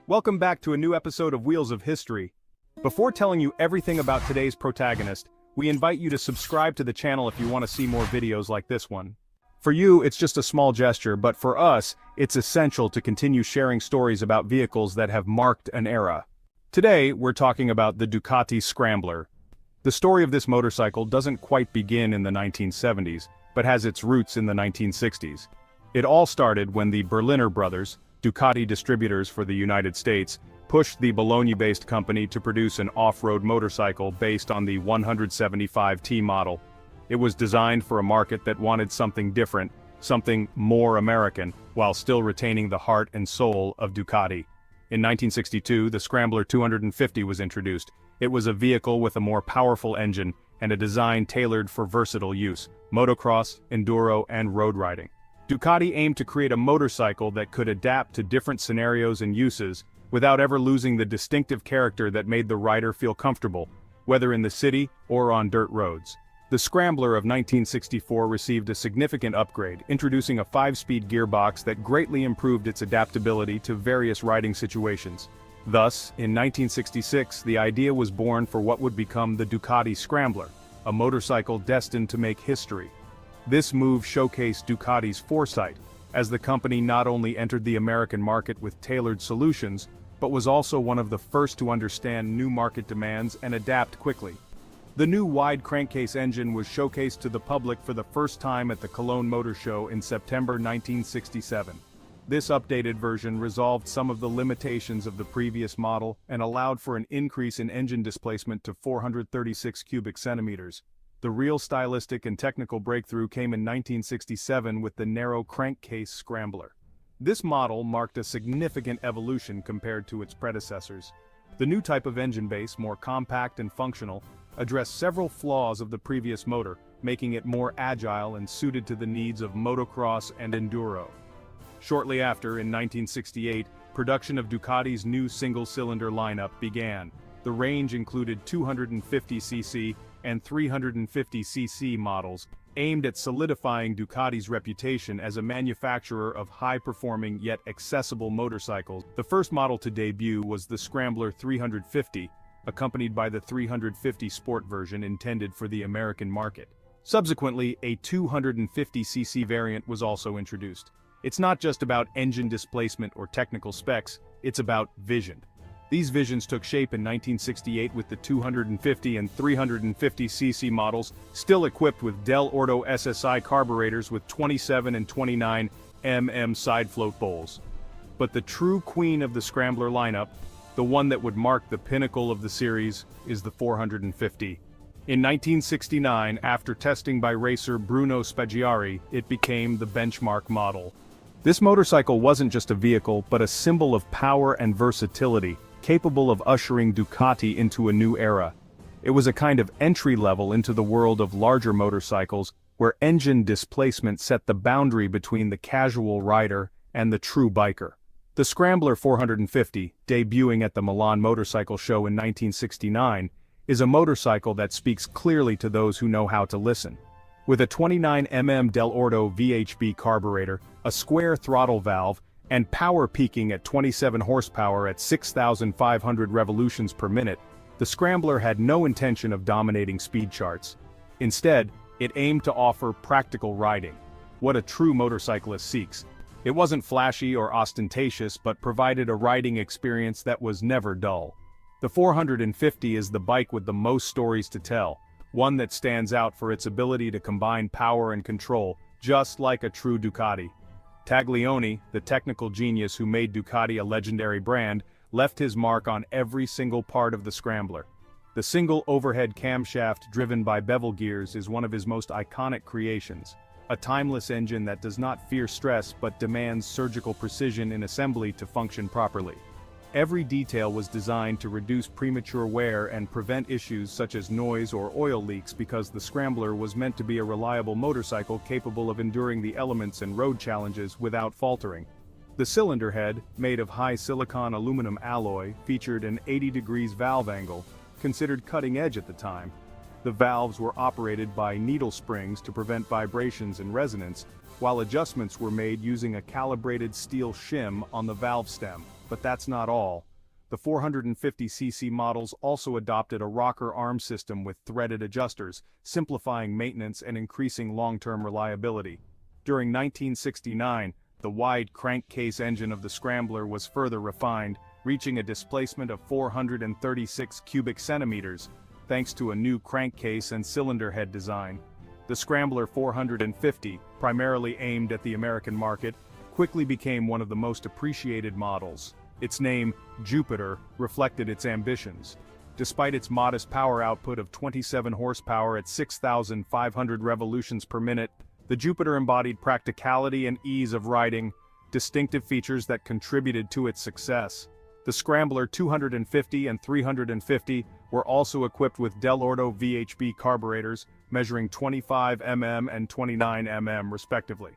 Welcome back to a new episode of Wheels of History. Before telling you everything about today's protagonist, we invite you to subscribe to the channel if you want to see more videos like this one. For you, it's just a small gesture, but for us, it's essential to continue sharing stories about vehicles that have marked an era. Today, we're talking about the Ducati Scrambler. The story of this motorcycle doesn't quite begin in the 1970s, but has its roots in the 1960s. It all started when the Berliner brothers, Ducati distributors for the United States, pushed the Bologna-based company to produce an off-road motorcycle based on the 175T model. It was designed for a market that wanted something different, something more American, while still retaining the heart and soul of Ducati. In 1962, the Scrambler 250 was introduced. It was a vehicle with a more powerful engine and a design tailored for versatile use, motocross, enduro, and road riding. Ducati aimed to create a motorcycle that could adapt to different scenarios and uses, without ever losing the distinctive character that made the rider feel comfortable, whether in the city or on dirt roads. The Scrambler of 1964 received a significant upgrade, introducing a 5-speed gearbox that greatly improved its adaptability to various riding situations. Thus, in 1966, the idea was born for what would become the Ducati Scrambler, a motorcycle destined to make history. This move showcased Ducati's foresight, as the company not only entered the American market with tailored solutions, but was also one of the first to understand new market demands and adapt quickly. The new wide crankcase engine was showcased to the public for the first time at the Cologne Motor Show in September 1967. This updated version resolved some of the limitations of the previous model and allowed for an increase in engine displacement to 436 cubic centimeters. The real stylistic and technical breakthrough came in 1967 with the narrow crankcase Scrambler. This model marked a significant evolution compared to its predecessors. The new type of engine base, more compact and functional, addressed several flaws of the previous motor, making it more agile and suited to the needs of motocross and enduro. Shortly after, in 1968, production of Ducati's new single-cylinder lineup began. The range included 250cc and 350cc models, aimed at solidifying Ducati's reputation as a manufacturer of high-performing yet accessible motorcycles. The first model to debut was the Scrambler 350, accompanied by the 350 Sport version intended for the American market. Subsequently, a 250cc variant was also introduced. It's not just about engine displacement or technical specs, it's about vision. These visions took shape in 1968 with the 250 and 350cc models, still equipped with Del Orto SSI carburetors with 27 and 29 mm side float bowls. But the true queen of the Scrambler lineup, the one that would mark the pinnacle of the series, is the 450. In 1969, after testing by racer Bruno Spaggiari, it became the benchmark model. This motorcycle wasn't just a vehicle, but a symbol of power and versatility, capable of ushering Ducati into a new era. It was a kind of entry level into the world of larger motorcycles, where engine displacement set the boundary between the casual rider and the true biker. The Scrambler 450, debuting at the Milan Motorcycle Show in 1969, is a motorcycle that speaks clearly to those who know how to listen. With a 29 mm Del Orto VHB carburetor, a square throttle valve, and power peaking at 27 horsepower at 6,500 revolutions per minute, the Scrambler had no intention of dominating speed charts. Instead, it aimed to offer practical riding, what a true motorcyclist seeks. It wasn't flashy or ostentatious, but provided a riding experience that was never dull. The 450 is the bike with the most stories to tell, one that stands out for its ability to combine power and control, just like a true Ducati. Taglioni, the technical genius who made Ducati a legendary brand, left his mark on every single part of the Scrambler. The single overhead camshaft driven by bevel gears is one of his most iconic creations, a timeless engine that does not fear stress but demands surgical precision in assembly to function properly. Every detail was designed to reduce premature wear and prevent issues such as noise or oil leaks, because the Scrambler was meant to be a reliable motorcycle capable of enduring the elements and road challenges without faltering. The cylinder head, made of high silicon aluminum alloy, featured an 80 degrees valve angle, considered cutting edge at the time. The valves were operated by needle springs to prevent vibrations and resonance, while adjustments were made using a calibrated steel shim on the valve stem. But that's not all. The 450cc models also adopted a rocker arm system with threaded adjusters, simplifying maintenance and increasing long-term reliability. During 1969, the wide crankcase engine of the Scrambler was further refined, reaching a displacement of 436 cubic centimeters, thanks to a new crankcase and cylinder head design. The Scrambler 450, primarily aimed at the American market, quickly became one of the most appreciated models. Its name, Jupiter, reflected its ambitions. Despite its modest power output of 27 horsepower at 6,500 revolutions per minute, the Jupiter embodied practicality and ease of riding, distinctive features that contributed to its success. The Scrambler 250 and 350 were also equipped with Dell'Orto VHB carburetors, measuring 25 mm and 29 mm respectively.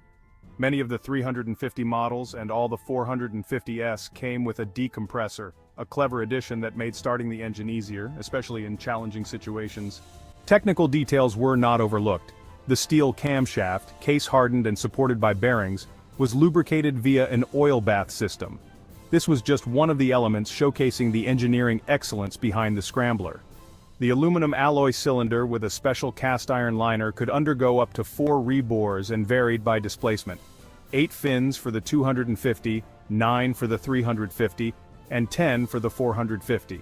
Many of the 350 models and all the 450s came with a decompressor, a clever addition that made starting the engine easier, especially in challenging situations. Technical details were not overlooked. The steel camshaft, case-hardened and supported by bearings, was lubricated via an oil bath system. This was just one of the elements showcasing the engineering excellence behind the Scrambler. The aluminum alloy cylinder with a special cast iron liner could undergo up to 4 rebores and varied by displacement. 8 fins for the 250, 9 for the 350, and 10 for the 450.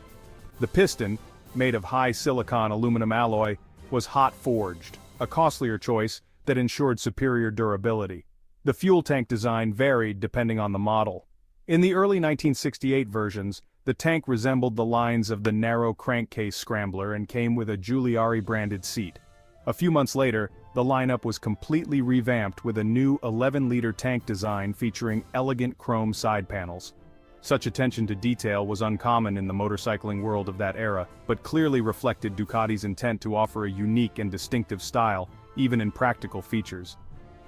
The piston, made of high silicon aluminum alloy, was hot forged, a costlier choice that ensured superior durability. The fuel tank design varied depending on the model. In the early 1968 versions, the tank resembled the lines of the narrow crankcase Scrambler and came with a Giuliari-branded seat. A few months later, the lineup was completely revamped with a new 11-liter tank design featuring elegant chrome side panels. Such attention to detail was uncommon in the motorcycling world of that era, but clearly reflected Ducati's intent to offer a unique and distinctive style, even in practical features.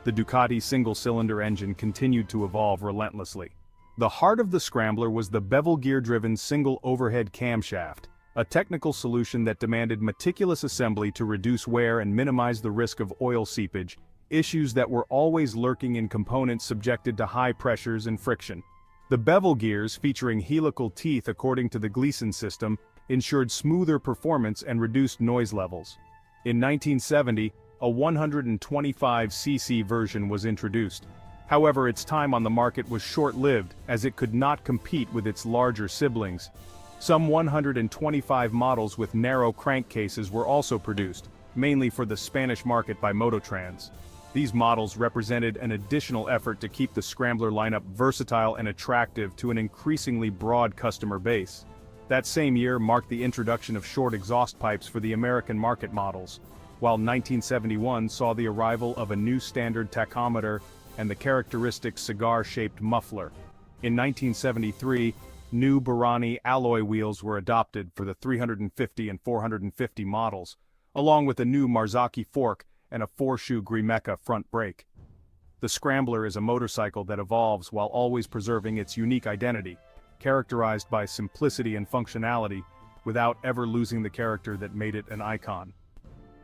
The Ducati single-cylinder engine continued to evolve relentlessly. The heart of the Scrambler was the bevel gear-driven single overhead camshaft, a technical solution that demanded meticulous assembly to reduce wear and minimize the risk of oil seepage, issues that were always lurking in components subjected to high pressures and friction. The bevel gears, featuring helical teeth according to the Gleason system, ensured smoother performance and reduced noise levels. In 1970, a 125cc version was introduced. However, its time on the market was short-lived, as it could not compete with its larger siblings. Some 125 models with narrow crankcases were also produced, mainly for the Spanish market by Mototrans. These models represented an additional effort to keep the Scrambler lineup versatile and attractive to an increasingly broad customer base. That same year marked the introduction of short exhaust pipes for the American market models, while 1971 saw the arrival of a new standard tachometer and the characteristic cigar-shaped muffler. In 1973, new Barani alloy wheels were adopted for the 350 and 450 models, along with a new Marzocchi fork and a 4-shoe Grimeca front brake. The Scrambler is a motorcycle that evolves while always preserving its unique identity, characterized by simplicity and functionality, without ever losing the character that made it an icon.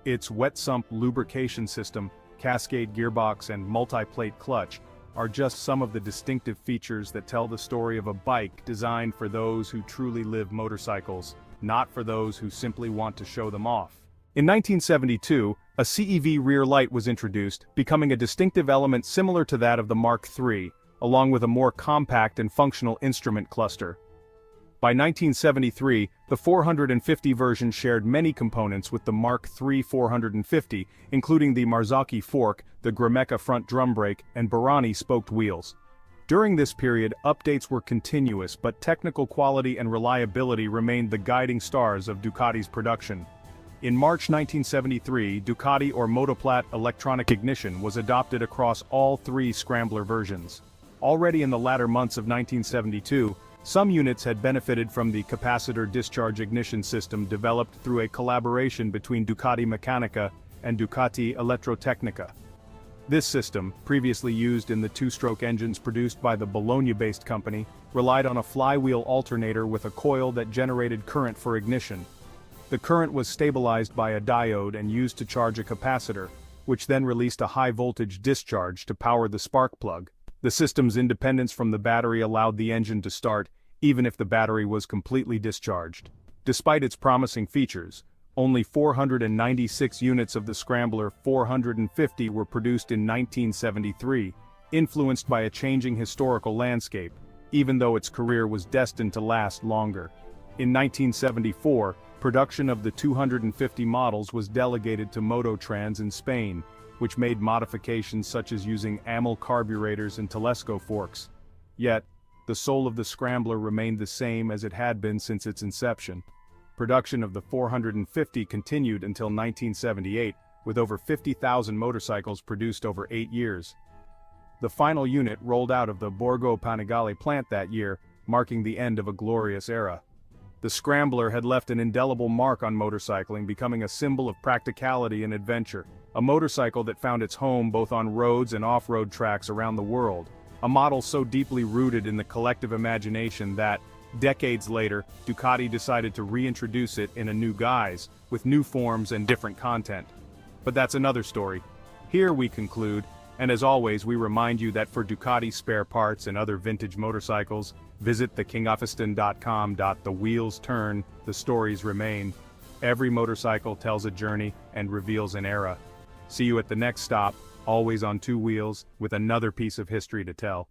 Its wet sump lubrication system, cascade gearbox and multi-plate clutch are just some of the distinctive features that tell the story of a bike designed for those who truly live motorcycles, not for those who simply want to show them off. In 1972, a CEV rear light was introduced, becoming a distinctive element similar to that of the Mark III, along with a more compact and functional instrument cluster. By 1973, the 450 version shared many components with the Mark III 450, including the Marzocchi fork, the Grimeca front drum brake, and Barani spoked wheels. During this period, updates were continuous, but technical quality and reliability remained the guiding stars of Ducati's production. In March 1973, Ducati or Motoplat electronic ignition was adopted across all 3 Scrambler versions. Already in the latter months of 1972, some units had benefited from the capacitor discharge ignition system developed through a collaboration between Ducati Meccanica and Ducati Elettrotecnica. This system, previously used in the 2-stroke engines produced by the Bologna-based company, relied on a flywheel alternator with a coil that generated current for ignition. The current was stabilized by a diode and used to charge a capacitor, which then released a high-voltage discharge to power the spark plug. The system's independence from the battery allowed the engine to start, even if the battery was completely discharged. Despite its promising features, only 496 units of the Scrambler 450 were produced in 1973, influenced by a changing historical landscape, even though its career was destined to last longer. In 1974, production of the 250 models was delegated to Mototrans in Spain, which made modifications such as using AML carburetors and telescope forks. Yet, the soul of the Scrambler remained the same as it had been since its inception. Production of the 450 continued until 1978, with over 50,000 motorcycles produced over 8 years. The final unit rolled out of the Borgo Panigale plant that year, marking the end of a glorious era. The Scrambler had left an indelible mark on motorcycling, becoming a symbol of practicality and adventure, a motorcycle that found its home both on roads and off-road tracks around the world, a model so deeply rooted in the collective imagination that, decades later, Ducati decided to reintroduce it in a new guise, with new forms and different content. But that's another story. Here we conclude, and as always we remind you that for Ducati spare parts and other vintage motorcycles, visit thekingofiston.com. The wheels turn, the stories remain. Every motorcycle tells a journey and reveals an era. See you at the next stop, always on two wheels, with another piece of history to tell.